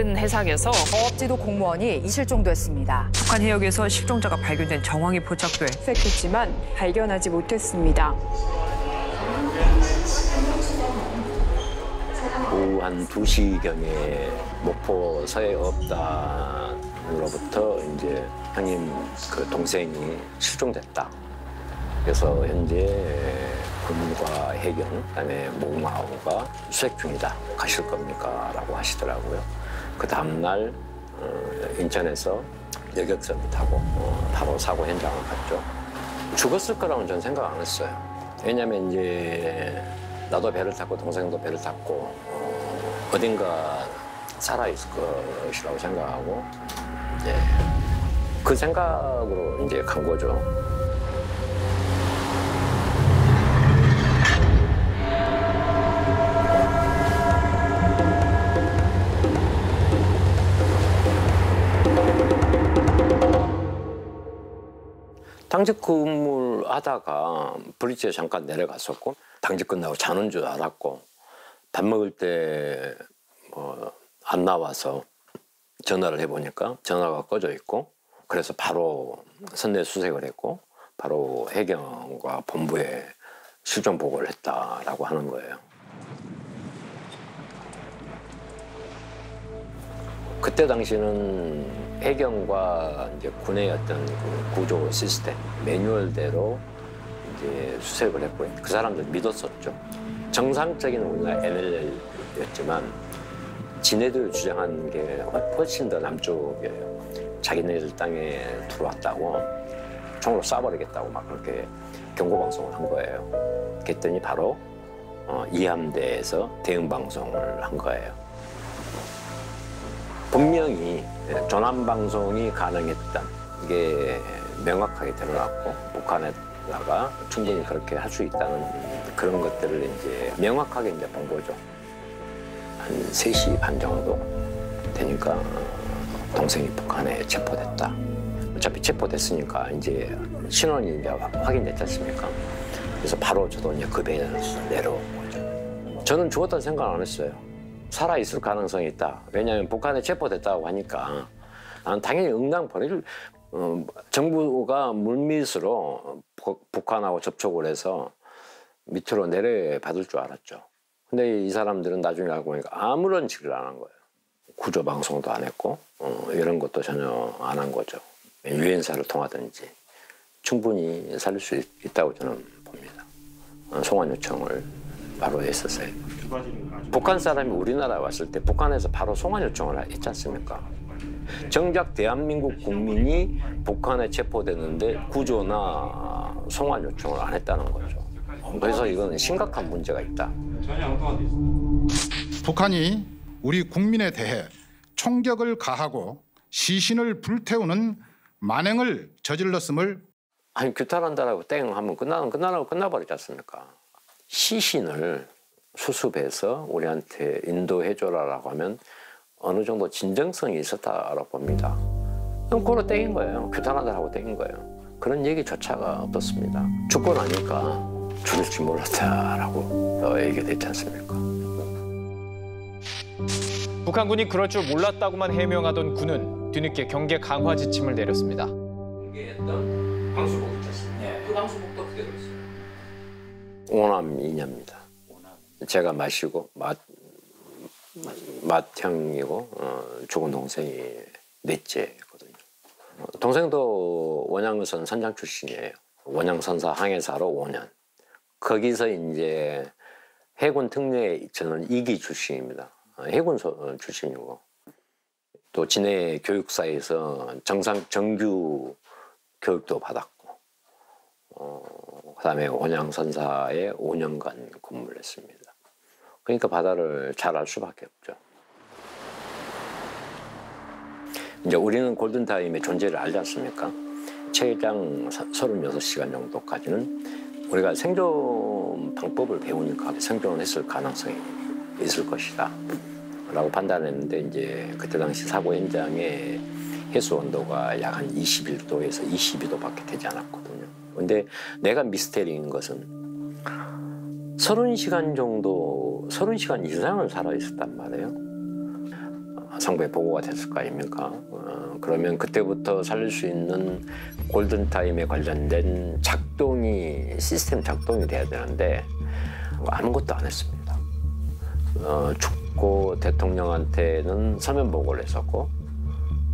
다른 해상에서 어업지도 공무원이 이실종됐습니다. 북한 해역에서 실종자가 발견된 정황이 포착돼 수색했지만 발견하지 못했습니다. 오후 한 2시경에 목포 서해업단으로부터 이제 형님 그 동생이 실종됐다. 그래서 현재 군과 해경, 그다음에 모마호가 수색 중이다. 가실 겁니까? 라고 하시더라고요. 그 다음날 인천에서 여객선을 타고 바로 사고 현장을 갔죠. 죽었을 거라고는 저는 생각 안 했어요. 왜냐면 이제 나도 배를 탔고 동생도 배를 탔고 어딘가 살아있을 것이라고 생각하고 이제 그 생각으로 이제 간 거죠. 당직 근무를 하다가 브릿지에 잠깐 내려갔었고 당직 끝나고 자는 줄 알았고 밥 먹을 때 안 나와서 전화를 해보니까 전화가 꺼져 있고 그래서 바로 선내 수색을 했고 바로 해경과 본부에 실종 보고를 했다라고 하는 거예요. 그때 당시는 해경과 이제 군의 어떤 그 구조 시스템, 매뉴얼대로 이제 수색을 했고 그 사람들 믿었었죠. 정상적인 우리나라 NLL이었지만 지네들 주장한 게 훨씬 더 남쪽이에요. 자기네들 땅에 들어왔다고 총으로 쏴버리겠다고 막 그렇게 경고방송을 한 거예요. 그랬더니 바로 이함대에서 대응방송을 한 거예요. 분명히 전환방송이 가능했던 게 명확하게 드러났고 북한에다가 충분히 그렇게 할 수 있다는 그런 것들을 이제 명확하게 이제 본 거죠. 한 3시 반 정도 되니까 동생이 북한에 체포됐다. 어차피 체포됐으니까 이제 신원이 이제 확인됐지 않습니까? 그래서 바로 저도 이제 그 배에서 내려온 거죠. 저는 죽었다는 생각 안 했어요. 살아있을 가능성이 있다. 왜냐하면 북한에 체포됐다고 하니까 난 당연히 응당 보내줄 정부가 물밑으로 북한하고 접촉을 해서 밑으로 내려받을 줄 알았죠. 근데 이 사람들은 나중에 알고 보니까 아무런 짓을 안 한 거예요. 구조 방송도 안 했고 이런 것도 전혀 안 한 거죠. 유엔사를 통하든지 충분히 살릴 수 있다고 저는 봅니다. 송환 요청을 바로 했었어요. 북한 사람이 우리나라에 왔을 때 북한에서 바로 송환 요청을 했지 않습니까? 정작 대한민국 국민이 북한에 체포됐는데 구조나 송환 요청을 안 했다는 거죠. 그래서 이건 심각한 문제가 있다. 북한이 우리 국민에 대해 총격을 가하고 시신을 불태우는 만행을 저질렀음을 아니 규탄한다라고 땡 하면 끝나버리지 않습니까? 시신을 수습해서 우리한테 인도해줘라라고 하면 어느 정도 진정성이 있었다라고 봅니다. 그럼 그걸로 땡인 거예요. 규탄한다라고 땡인 거예요. 그런 얘기조차가 없었습니다. 죽고 나니까 죽을 줄 몰랐다라고 얘기됐지 않습니까? 북한군이 그럴 줄 몰랐다고만 해명하던 군은 뒤늦게 경계 강화 지침을 내렸습니다. 공개했던 방수복 있었습니다. 그 방수복도 그대로 있어요. 오남 이녀입니다. 제가 마시고 맏형이고 죽은 동생이 넷째거든요. 동생도 원양선 선장 출신이에요. 원양선사 항해사로 5년. 거기서 이제 해군 특례 저는 2기 출신입니다. 해군 출신이고 또 진해 교육사에서 정규 교육도 받았고 그다음에 원양선사에 5년간 근무를 했습니다. 그러니까 바다를 잘 알 수밖에 없죠. 이제 우리는 골든타임의 존재를 알지 않습니까? 최장 36시간 정도까지는 우리가 생존 방법을 배우니까 생존했을 가능성이 있을 것이다 라고 판단했는데 이제 그때 당시 사고 현장에 해수 온도가 약 한 21도에서 22도밖에 되지 않았거든요. 근데 내가 미스테리인 것은 30시간 정도, 30시간 이상을 살아있었단 말이에요. 상부에 보고가 됐을 거 아닙니까? 그러면 그때부터 살릴 수 있는 골든타임에 관련된 시스템 작동이 돼야 되는데 아무것도 안 했습니다. 죽고 대통령한테는 서면 보고를 했었고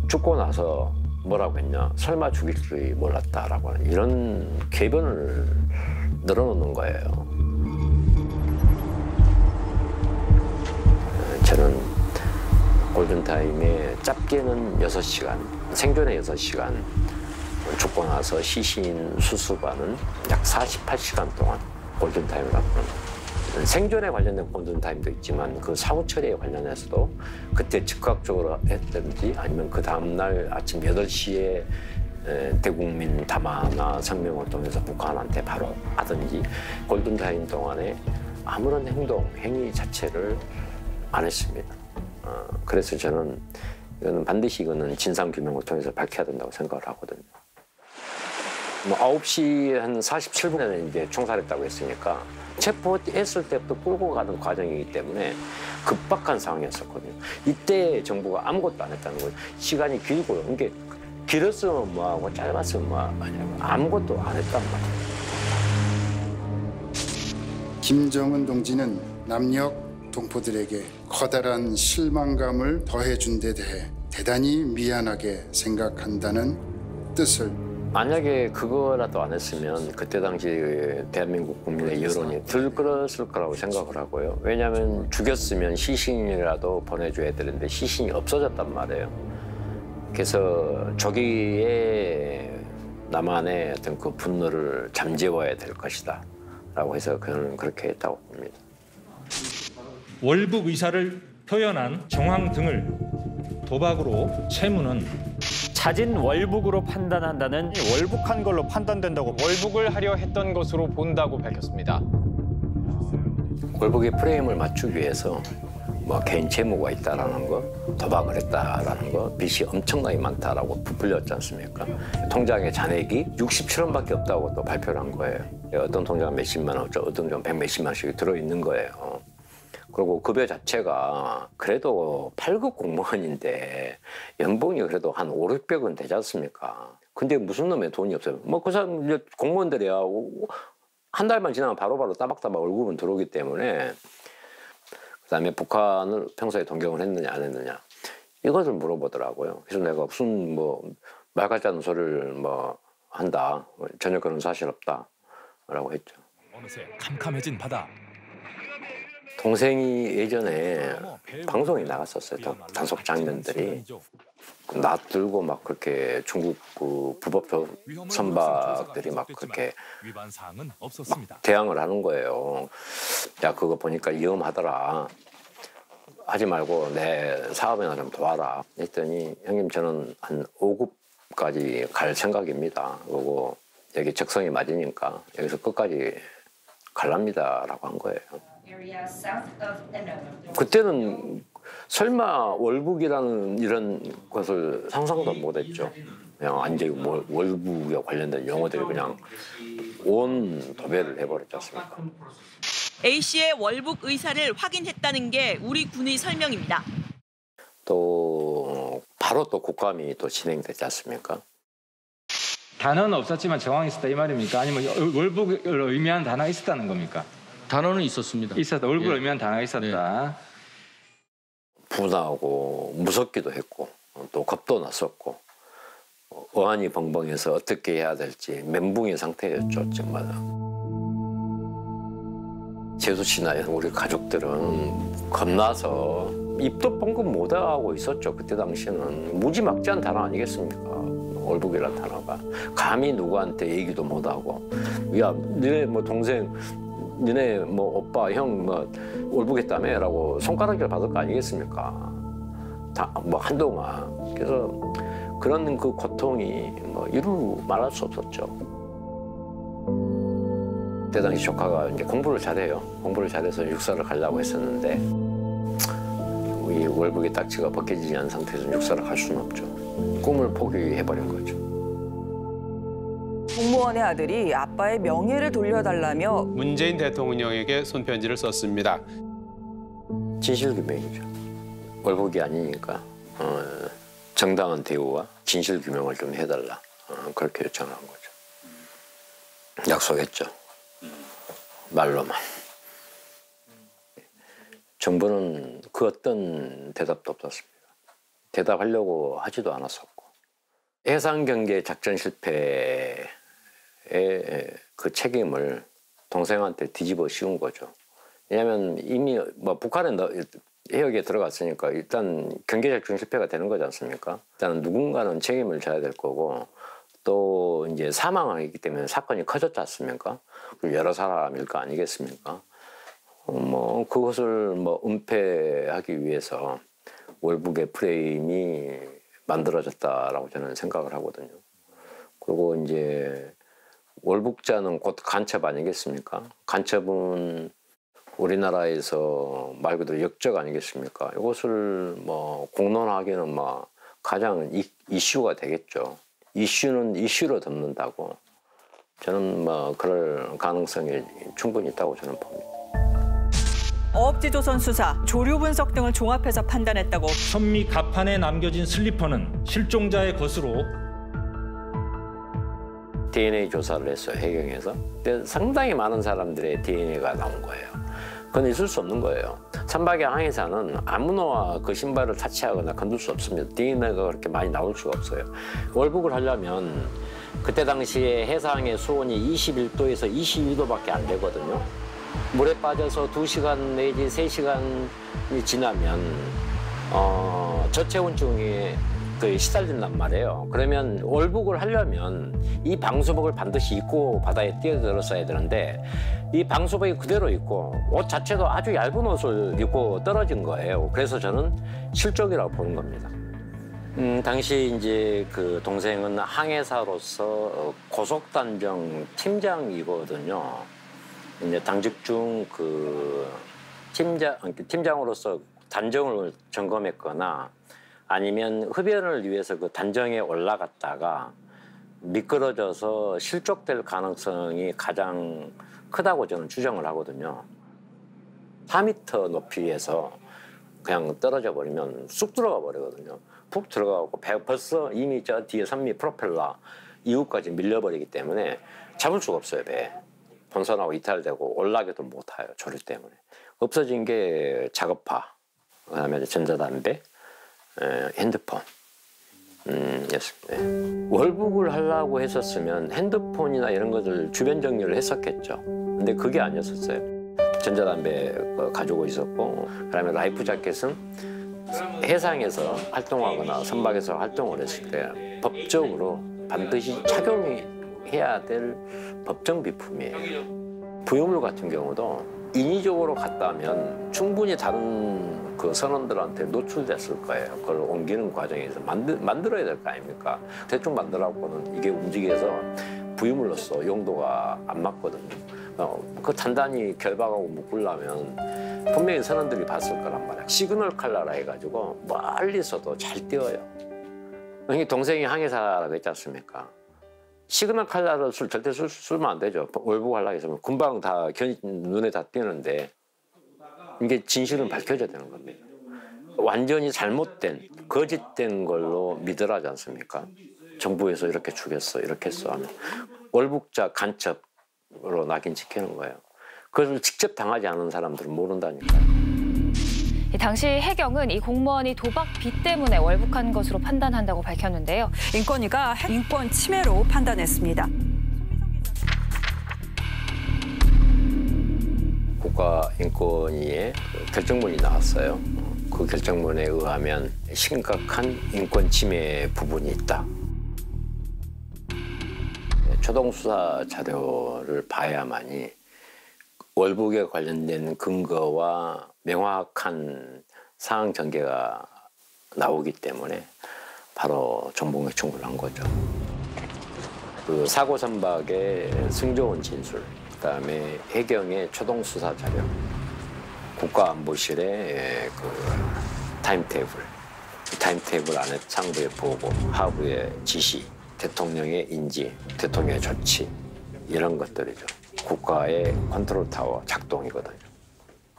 죽고 나서 뭐라고 했냐? 설마 죽일 줄 몰랐다라고 하는 이런 궤변을 늘어놓는 거예요. 저는 골든타임에 짧게는 6시간, 생존에 6시간, 죽고 나서 시신 수습하는 약 48시간 동안 골든타임이라고 합니다. 생존에 관련된 골든타임도 있지만 그 사후 처리에 관련해서도 그때 즉각적으로 했든지 아니면 그 다음날 아침 8시에 대국민 담화나 성명을 통해서 북한한테 바로 하든지 골든타임 동안에 아무런 행위 자체를 안 했습니다. 그래서 저는 반드시 이거는 진상규명을 통해서 밝혀야 된다고 생각을 하거든요. 9시 한 47분에는 이제 총살했다고 했으니까 체포했을 때부터 끌고 가는 과정이기 때문에 급박한 상황이었었거든요. 이때 정부가 아무것도 안 했다는 거예요. 시간이 길고요. 이게 길었으면 뭐하고 짧았으면 뭐하고 아무것도 안 했단 말이에요. 김정은 동지는 남녘 동포들에게 커다란 실망감을 더해준 데 대해 대단히 미안하게 생각한다는 뜻을 만약에 그거라도 안 했으면 그때 당시 대한민국 국민의 여론이 들끓었을 거라고 생각을 하고요. 왜냐하면 죽였으면 시신이라도 보내줘야 되는데 시신이 없어졌단 말이에요. 그래서 저기에 나만의 어떤 그 분노를 잠재워야 될 것이다 라고 해서 그는 그렇게 했다고 봅니다. 월북 의사를 표현한 정황 등을 도박으로 채무는 자진 월북으로 판단한다는 월북한 걸로 판단된다고 월북을 하려 했던 것으로 본다고 밝혔습니다. 월북의 프레임을 맞추기 위해서 뭐 개인 채무가 있다라는 거, 도박을 했다라는 거, 빚이 엄청나게 많다라고 부풀렸지 않습니까? 통장에 잔액이 67원밖에 없다고 또 발표를 한 거예요. 어떤 통장은 몇십만 원, 어떤 통장은 100몇십만 원씩 들어있는 거예요. 그리고 급여 자체가 그래도 8급 공무원인데 연봉이 그래도 한 5, 600원 되지 않습니까? 근데 무슨 놈의 돈이 없어요. 뭐 그 사람 이제 공무원들이야 한 달만 지나면 바로바로 따박따박 월급은 들어오기 때문에 그다음에 북한을 평소에 동경을 했느냐 안 했느냐 이것을 물어보더라고요. 그래서 내가 무슨 뭐 말 같지 않은 소리를 뭐 한다 전혀 그런 사실 없다라고 했죠. 어느새 캄캄해진 바다. 동생이 예전에 방송에 나갔었어요. 단속 장면들이 나 들고 막 그렇게 중국 그 불법 선박들이 막 그렇게 막 대항을 하는 거예요. 야 그거 보니까 위험하더라. 하지 말고 내 사업이나 좀 도와라. 했더니 형님 저는 한 5급까지 갈 생각입니다. 그리고 여기 적성이 맞으니까 여기서 끝까지 갈랍니다라고 한 거예요. 그때는 설마 월북이라는 이런 것을 상상도 못했죠. 그냥 완전히 월북에 관련된 용어들이 그냥 온 도배를 해버렸지 않습니까? A씨의 월북 의사를 확인했다는 게 우리 군의 설명입니다. 또 바로 또 국감이 또 진행되지 않습니까? 단어는 없었지만 정황이 있었다 이 말입니까? 아니면 월북을 의미하는 단어가 있었다는 겁니까? 단어는 있었습니다. 있었다. 월북을 의미하는 단어가 있었다. 분하고 무섭기도 했고 또 겁도 났었고 어안이 벙벙해서 어떻게 해야 될지 멘붕의 상태였죠. 정말. 재수 씨나 우리 가족들은 겁나서 입도 뻥긋 못하고 있었죠. 그때 당시에는 무지막지한 단어 아니겠습니까? 월북이라는 단어가. 감히 누구한테 얘기도 못하고 야 너네 뭐 동생 너네 뭐 오빠 형 뭐 월북했다며 라고 손가락질 받을 거 아니겠습니까? 다 뭐 한동안. 그래서 그런 그 고통이 뭐 이루 말할 수 없었죠. 그때 당시 조카가 이제 공부를 잘해요. 공부를 잘해서 육사를 가려고 했었는데 이 월북의 딱지가 벗겨지지 않은 상태에서 육사를 갈 수는 없죠. 꿈을 포기해버린 거죠. 공무원의 아들이 아빠의 명예를 돌려달라며 문재인 대통령에게 손편지를 썼습니다. 진실규명이죠. 월북이 아니니까 정당한 대우와 진실 규명을 좀 해달라. 그렇게 요청한 거죠. 약속했죠. 말로만. 정부는 그 어떤 대답도 없었습니다. 대답하려고 하지도 않았었고. 해상 경계 작전 실패의 그 책임을 동생한테 뒤집어 씌운 거죠. 왜냐하면 이미 뭐 북한은 해역에 들어갔으니까 일단 경계 작전 실패가 되는 거지 않습니까? 일단 누군가는 책임을 져야 될 거고 또 이제 사망을 했기 때문에 사건이 커졌지 않습니까? 여러 사람일 거 아니겠습니까? 뭐 그것을 뭐 은폐하기 위해서 월북의 프레임이 만들어졌다라고 저는 생각을 하거든요. 그리고 이제 월북자는 곧 간첩 아니겠습니까? 간첩은 우리나라에서 말 그대로 역적 아니겠습니까? 이것을 뭐 공론화하기는 뭐 가장 이슈가 되겠죠. 이슈는 이슈로 덮는다고. 저는 뭐 그럴 가능성이 충분히 있다고 저는 봅니다. 어업지조선 수사, 조류 분석 등을 종합해서 판단했다고. 선미 갑판에 남겨진 슬리퍼는 실종자의 것으로 DNA 조사를 했어요, 해경에서. 근데 상당히 많은 사람들의 DNA가 나온 거예요. 그건 있을 수 없는 거예요. 선박의 항해사는 아무나 그 신발을 타치하거나 건들 수 없습니다. DNA가 그렇게 많이 나올 수가 없어요. 월북을 하려면 그때 당시에 해상의 수온이 21도에서 22도밖에 안 되거든요. 물에 빠져서 2시간 내지 3시간이 지나면 저체온증에 시달린단 말이에요. 그러면 월북을 하려면 이 방수복을 반드시 입고 바다에 뛰어들었어야 되는데 이 방수복이 그대로 입고 옷 자체도 아주 얇은 옷을 입고 떨어진 거예요. 그래서 저는 실종이라고 보는 겁니다. 당시 이제 그 동생은 항해사로서 고속단정 팀장이거든요. 이제 당직 중 그 팀장으로서 단정을 점검했거나 아니면 흡연을 위해서 그 단정에 올라갔다가 미끄러져서 실족될 가능성이 가장 크다고 저는 추정을 하거든요. 4m 높이에서 그냥 떨어져 버리면 쑥 들어가 버리거든요. 푹 들어가고 벌써 이미 저 뒤에 선미 프로펠러 이후까지 밀려버리기 때문에 잡을 수가 없어요, 배. 본선하고 이탈되고 올라가도 못 타요, 조류 때문에. 없어진 게 작업화, 그다음에 전자담배, 핸드폰. 였습니다. 월북을 하려고 했었으면 핸드폰이나 이런 것들 주변 정리를 했었겠죠. 근데 그게 아니었었어요. 전자담배 가지고 있었고, 그다음에 라이프 자켓은 해상에서 활동하거나 선박에서 활동을 했을 때 법적으로 반드시 착용해야 될 법정 비품이에요. 부유물 같은 경우도 인위적으로 갔다면 충분히 다른 그 선원들한테 노출됐을 거예요. 그걸 옮기는 과정에서 만들어야 될 거 아닙니까? 대충 만들어갖고는 이게 움직여서 부유물로서 용도가 안 맞거든요. 그 단단히 결박하고 묶으려면 분명히 선원들이 봤을 거란 말이야. 시그널 칼라라 해가지고 멀리서도 잘 띄어요. 동생이 항해사라고 했지 않습니까? 시그널 칼라를 절대 쓰면 안 되죠. 월북하려고 했으면 금방 다 눈에 다 띄는데 이게 진실은 밝혀져야 되는 겁니다. 완전히 잘못된, 거짓된 걸로 믿으라지 않습니까? 정부에서 이렇게 죽였어, 이렇게 했어 하면 월북자 간첩으로 낙인 찍히는 거예요. 그걸 직접 당하지 않은 사람들은 모른다니까요. 당시 해경은 이 공무원이 도박 빚 때문에 월북한 것으로 판단한다고 밝혔는데요. 인권위가 인권 침해로 판단했습니다. 국가인권위에 결정문이 나왔어요. 그 결정문에 의하면 심각한 인권 침해 부분이 있다. 초동수사 자료를 봐야만이 월북에 관련된 근거와 명확한 사항 전개가 나오기 때문에 바로 정봉에 청구를 한 거죠. 그 사고 선박의 승조원 진술, 그다음에 해경의 초동수사 자료, 국가안보실의 그 타임테이블 안에 상부의 보고, 하부의 지시, 대통령의 인지, 대통령의 조치 이런 것들이죠. 국가의 컨트롤 타워 작동이거든요.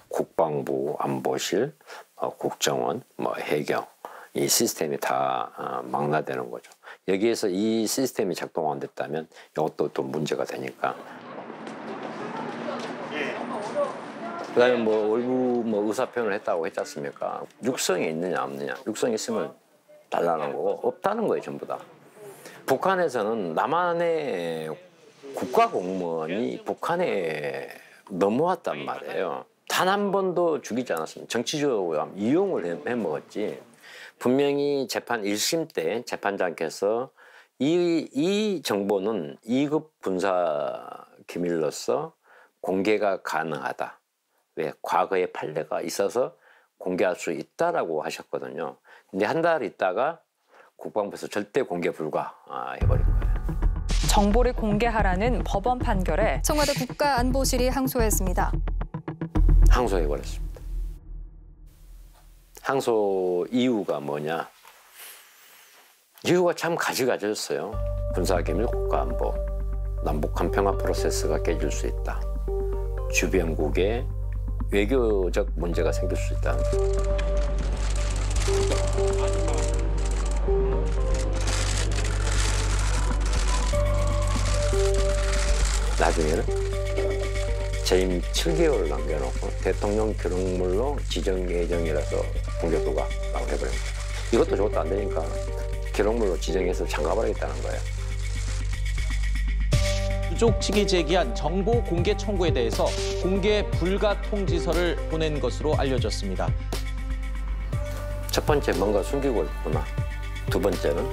국방부, 안보실, 국정원, 해경 이 시스템이 다 망라되는 거죠. 여기에서 이 시스템이 작동 안 됐다면 이것도 또 문제가 되니까. 그다음에 뭐 일부 뭐 의사표현을 했다고 했지 않습니까? 육성이 있느냐 없느냐. 육성이 있으면 달라는 거고 없다는 거예요, 전부 다. 북한에서는 남한의 국가 공무원이 북한에 넘어왔단 말이에요. 단 한 번도 죽이지 않았습니다. 정치적으로 이용을 해먹었지. 분명히 재판 1심 때 재판장께서 이 정보는 2급 군사 기밀로서 공개가 가능하다. 왜? 과거의 판례가 있어서 공개할 수 있다라고 하셨거든요. 근데 한 달 있다가 국방부에서 절대 공개 불가 해버린 거예요. 정보를 공개하라는 법원 판결에 청와대 국가안보실이 항소했습니다. 항소해버렸습니다. 항소 이유가 뭐냐? 이유가 참 가지가지였어요. 군사기밀 국가안보, 남북한 평화 프로세스가 깨질 수 있다. 주변국에 외교적 문제가 생길 수 있다. 나중에는 재임 7개월을 남겨놓고 대통령 기록물로 지정 예정이라서 공개 불가라고 해버립니다. 이것도 저것도 안 되니까 기록물로 지정해서 잠가버리겠다는 거예요. 유족 측이 제기한 정보 공개 청구에 대해서 공개 불가 통지서를 보낸 것으로 알려졌습니다. 첫 번째 뭔가 숨기고 있구나. 두 번째는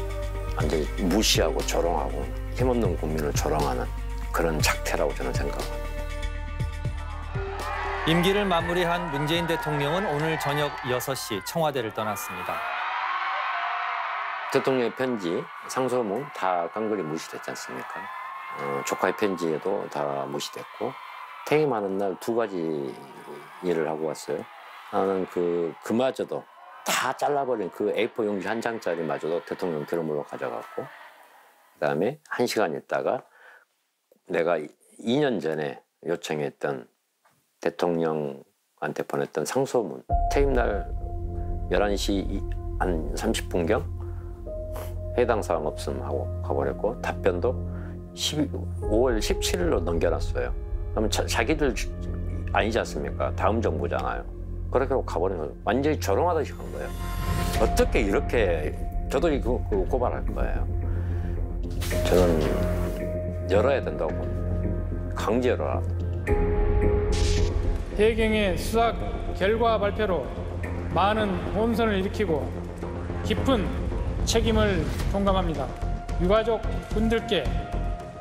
완전히 무시하고 조롱하고 힘없는 국민을 조롱하는 그런 작태라고 저는 생각합니다. 임기를 마무리한 문재인 대통령은 오늘 저녁 6시 청와대를 떠났습니다. 대통령의 편지, 상소문 다 깡그리 무시됐지 않습니까? 조카의 편지에도 다 무시됐고 퇴임하는 날 2가지 일을 하고 왔어요. 나는 그마저도 다 잘라버린 그 A4 용지 한 장짜리마저도 대통령 기록물로 가져갔고 그다음에 1시간 있다가 내가 2년 전에 요청했던 대통령한테 보냈던 상소문 퇴임 날 11시 한 30분경 해당 사항 없음 하고 가버렸고 답변도 5월 17일로 넘겨놨어요. 그러면 자기들 아니지 않습니까? 다음 정부잖아요. 그렇게 하고 가버린 거예요. 완전히 조롱하듯이 간 거예요. 어떻게 이렇게 저도 이거 고발할 거예요. 저는 열어야 된다고 봅니다. 강제 열어라. 해경의 수사 결과 발표로 많은 혼선을 일으키고 깊은 책임을 통감합니다. 유가족 분들께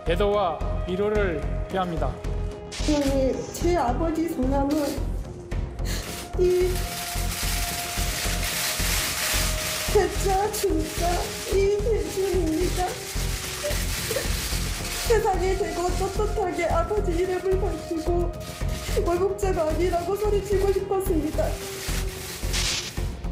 애도와 위로를 표합니다. 제 아버지 성함은 대자 중자 이대중입니다. 세상에 대고 떳떳하게 아버지 이름을 밝히고 월북자가 아니라고 소리치고 싶었습니다.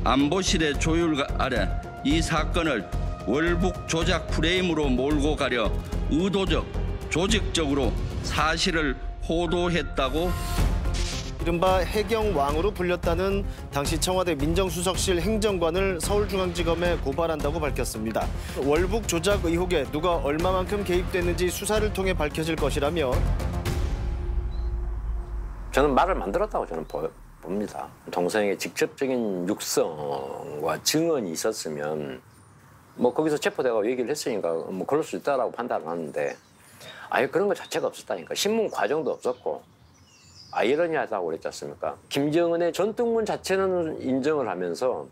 안보실의 조율 아래 이 사건을 월북 조작 프레임으로 몰고 가려 의도적, 조직적으로 사실을 호도했다고 이른바 해경왕으로 불렸다는 당시 청와대 민정수석실 행정관을 서울중앙지검에 고발한다고 밝혔습니다. 월북 조작 의혹에 누가 얼마만큼 개입됐는지 수사를 통해 밝혀질 것이라며 저는 말을 만들었다고 저는 봅니다. 동생의 직접적인 육성과 증언이 있었으면 뭐 거기서 체포되고 얘기를 했으니까 뭐 그럴 수 있다라고 판단을 하는데 아예 그런 것 자체가 없었다니까. 신문 과정도 없었고 아이러니하다고 그랬지 않습니까? 김정은의 전등문 자체는 인정을 하면서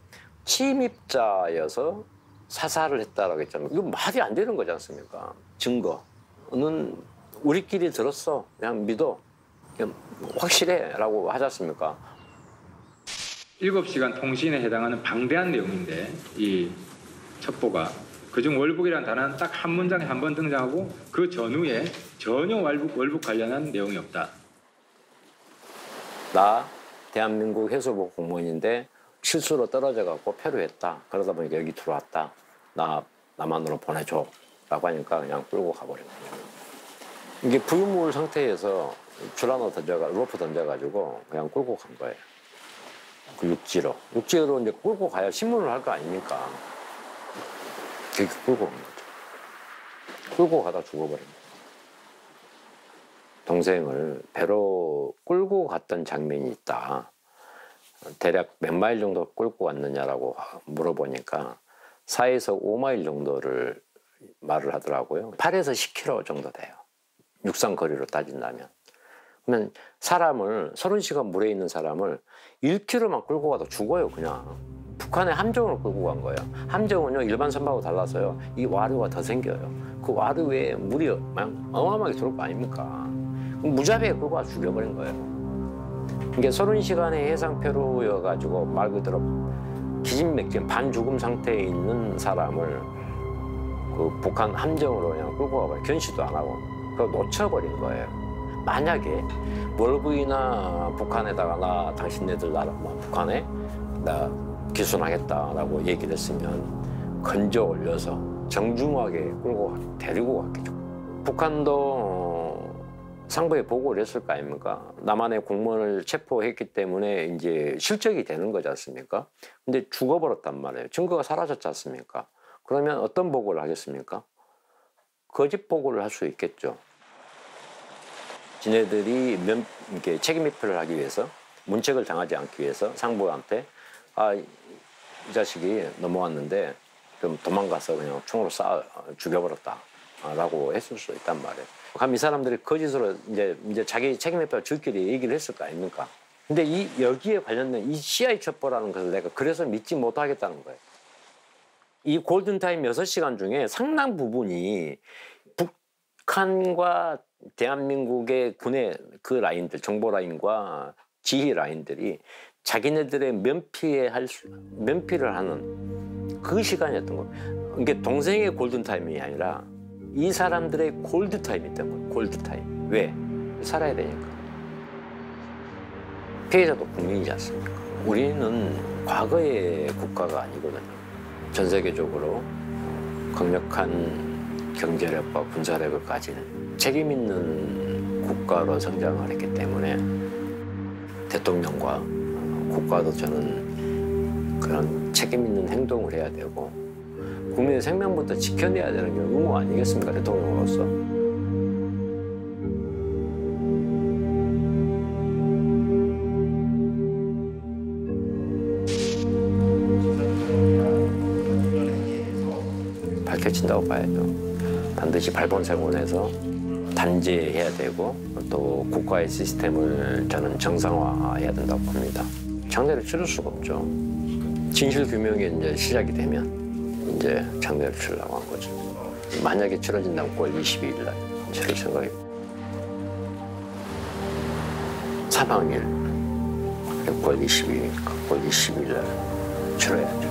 침입자여서 사살을 했다라고 했잖아요. 이거 말이 안 되는 거지 않습니까? 증거는 우리끼리 들었어. 그냥 믿어. 그냥 확실해 라고 하지 않습니까? 7시간 통신에 해당하는 방대한 내용인데 이 첩보가 그중 월북이라는 단어는 딱 한 문장에 한 번 등장하고 그 전후에 전혀 월북 관련한 내용이 없다. 나 대한민국 해수부 공무원인데 실수로 떨어져갖고 표류했다. 그러다 보니까 여기 들어왔다. 나 남한으로 보내줘. 라고 하니까 그냥 끌고 가버린 거예요. 이게 불물 상태에서 줄라노 로프 던져가지고 그냥 끌고 간 거예요. 그 육지로 이제 끌고 가야 신문을 할 거 아닙니까? 그렇게 끌고 간 거죠. 끌고 가다 죽어버린 거예요. 동생을 배로 끌고 갔던 장면이 있다. 대략 몇 마일 정도 끌고 갔느냐라고 물어보니까 4에서 5마일 정도를 말을 하더라고요. 8에서 10km 정도 돼요. 육상 거리로 따진다면. 그러면 사람을 30시간 물에 있는 사람을 1km만 끌고 가도 죽어요. 그냥. 북한의 함정을 끌고 간 거예요. 함정은요 일반 선박하고 달라서요. 이 와류가 더 생겨요. 그 와류에 물이 어마어마하게 들어올 거 아닙니까? 무자비하게 끌고 가 죽여버린 거예요. 이게 30시간의 해상표류여가지고 말 그대로 기진맥진 반죽음 상태에 있는 사람을 그 북한 함정으로 그냥 끌고 가버려. 견시도 안 하고 그걸 놓쳐버린 거예요. 만약에 월북이나 북한에다가 나 당신네들 나라 북한에 나 기순하겠다라고 얘기를 했으면 건져 올려서 정중하게 끌고 데리고 갔겠죠. 북한도 상부에 보고를 했을 거 아닙니까? 남한의 공무원을 체포했기 때문에 이제 실적이 되는 거지 않습니까? 근데 죽어버렸단 말이에요. 증거가 사라졌지 않습니까? 그러면 어떤 보고를 하겠습니까? 거짓 보고를 할 수 있겠죠. 지네들이 이렇게 책임 회피를 하기 위해서 문책을 당하지 않기 위해서 상부한테 이 자식이 넘어왔는데 좀 도망가서 그냥 총으로 쏴 죽여버렸다라고 했을 수 있단 말이에요. 그럼 이 사람들이 거짓으로 이제 자기 책임 회피와 저끼리 얘기를 했을 거 아닙니까? 근데 여기에 관련된 이 CI 첩보라는 것을 내가 그래서 믿지 못하겠다는 거예요. 이 골든타임 6시간 중에 상당 부분이 북한과 대한민국의 군의 그 라인들, 정보 라인과 지휘 라인들이 자기네들의 면피를 하는 그 시간이었던 거예요. 이게 동생의 골든타임이 아니라 이 사람들의 골드타임이었던 거예요. 골드타임. 왜? 살아야 되니까. 피해자도 국민이지 않습니까? 우리는 과거의 국가가 아니거든요. 전 세계적으로 강력한 경제력과 군사력을 가진 책임 있는 국가로 성장을 했기 때문에 대통령과 국가도 저는 그런 책임 있는 행동을 해야 되고 국민의 생명부터 지켜내야 되는 게 의무 아니겠습니까? 대통령으로서. 밝혀진다고 봐야죠. 반드시 발본색원에서 단죄해야 되고 또 국가의 시스템을 저는 정상화해야 된다고 봅니다. 장례를 치를 수가 없죠. 진실 규명이 이제 시작이 되면 이제 장례를 치려고 한 거죠. 만약에 치러진다면 9월 22일 날 치를 생각입니다. 사망일 9월 22일이니까 9월 22일 날 치러야죠.